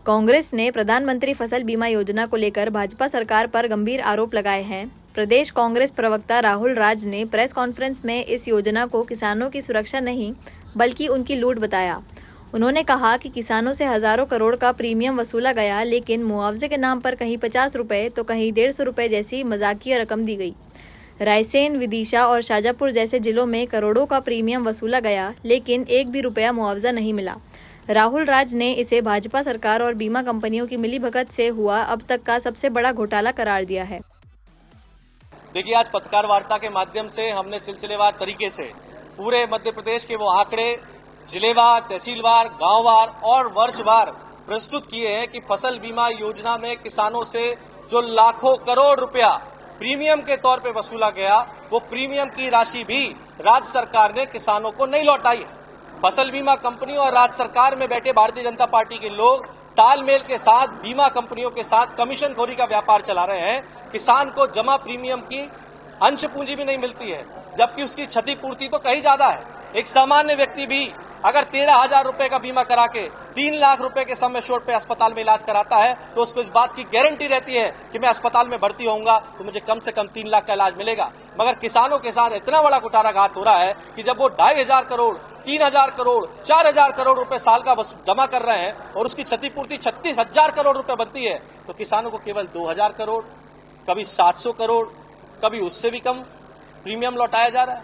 कांग्रेस ने प्रधानमंत्री फसल बीमा योजना को लेकर भाजपा सरकार पर गंभीर आरोप लगाए हैं। प्रदेश कांग्रेस प्रवक्ता राहुल राज ने प्रेस कॉन्फ्रेंस में इस योजना को किसानों की सुरक्षा नहीं बल्कि उनकी लूट बताया। उन्होंने कहा कि किसानों से हजारों करोड़ का प्रीमियम वसूला गया, लेकिन मुआवजे के नाम पर कहीं 50 रुपये तो कहीं 150 रुपये जैसी मजाकिया रकम दी गई। रायसेन, विदिशा और शाजापुर जैसे जिलों में करोड़ों का प्रीमियम वसूला गया, लेकिन एक भी रुपया मुआवजा नहीं मिला। राहुल राज ने इसे भाजपा सरकार और बीमा कंपनियों की मिलीभगत से हुआ अब तक का सबसे बड़ा घोटाला करार दिया है। देखिए, आज पत्रकार वार्ता के माध्यम से हमने सिलसिलेवार तरीके से पूरे मध्य प्रदेश के वो आंकड़े जिलेवार, तहसीलवार, गांववार और वर्षवार प्रस्तुत किए हैं कि फसल बीमा योजना में किसानों से जो लाखों करोड़ रुपया प्रीमियम के तौर पे वसूला गया, वो प्रीमियम की राशि भी राज्य सरकार ने किसानों को नहीं लौटाई है। फसल बीमा कंपनी और राज्य सरकार में बैठे भारतीय जनता पार्टी के लोग तालमेल के साथ बीमा कंपनियों के साथ कमीशनखोरी का व्यापार चला रहे हैं। किसान को जमा प्रीमियम की अंश पूंजी भी नहीं मिलती है, जबकि उसकी क्षतिपूर्ति तो कहीं ज्यादा है। एक सामान्य व्यक्ति भी अगर 13,000 रुपए का बीमा करा के 3 लाख रुपए के सम एश्योर्ड पे अस्पताल में इलाज कराता है, तो उसको इस बात की गारंटी रहती है कि मैं अस्पताल में भर्ती होऊंगा तो मुझे कम से कम 3 लाख का इलाज मिलेगा। मगर किसानों के साथ इतना बड़ा कुठाराघात हो रहा है कि जब वो 2,500 करोड़, 3,000 करोड़, 4,000 करोड़ रुपए साल का जमा कर रहे हैं और उसकी क्षतिपूर्ति 36,000 करोड़ रुपए बनती है, तो किसानों को केवल 2,000 करोड़, कभी 700 करोड़, कभी उससे भी कम प्रीमियम लौटाया जा रहा है,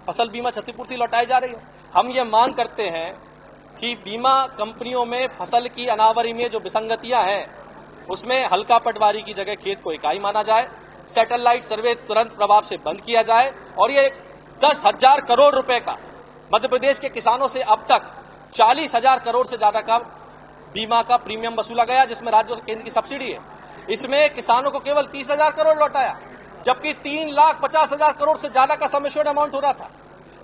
फसल बीमा क्षतिपूर्ति लौटाई जा रही है। हम ये मांग करते हैं कि बीमा कंपनियों में फसल की अनावरी में जो विसंगतियां हैं, उसमें हल्का पटवारी की जगह खेत को इकाई माना जाए, सैटेलाइट सर्वे तुरंत प्रभाव से बंद किया जाए और ये 10,000 करोड़ रुपए का मध्य प्रदेश के किसानों से अब तक 40,000 करोड़ से ज्यादा का बीमा का प्रीमियम वसूला गया, जिसमें राज्य और केंद्र की सब्सिडी है। इसमें किसानों को केवल 30,000 करोड़ लौटाया, जबकि 3,50,000 करोड़ से ज्यादा का सम एश्योर्ड अमाउंट हो रहा था।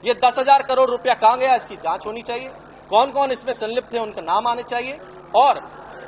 ये 10,000 करोड़ रुपया कहां गया, इसकी जांच होनी चाहिए। कौन कौन इसमें संलिप्त है, उनका नाम आने चाहिए। और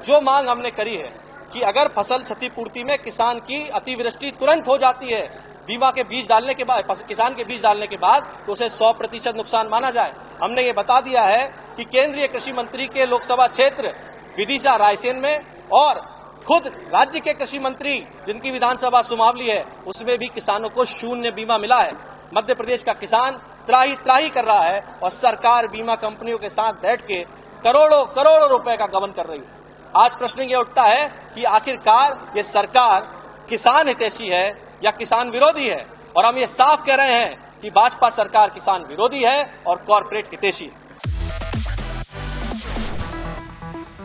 जो मांग हमने करी है कि अगर फसल क्षतिपूर्ति में किसान की अतिवृष्टि तुरंत हो जाती है, बीमा के बीज डालने के बाद, किसान के बीज डालने के बाद, तो उसे 100% नुकसान माना जाए। हमने ये बता दिया है कि केंद्रीय कृषि मंत्री के लोकसभा क्षेत्र विदिशा, रायसेन में और खुद राज्य के कृषि मंत्री जिनकी विधानसभा सुमावली है, उसमें भी किसानों को शून्य बीमा मिला है। मध्य प्रदेश का किसान त्राही त्राही कर रहा है और सरकार बीमा कंपनियों के साथ बैठ के करोड़ों करोड़ों रुपए का गबन कर रही है। आज प्रश्न ये उठता है कि आखिरकार ये सरकार किसान हितैषी है या किसान विरोधी है, और हम ये साफ कह रहे हैं कि भाजपा सरकार किसान विरोधी है और कॉर्पोरेट हितैषी है।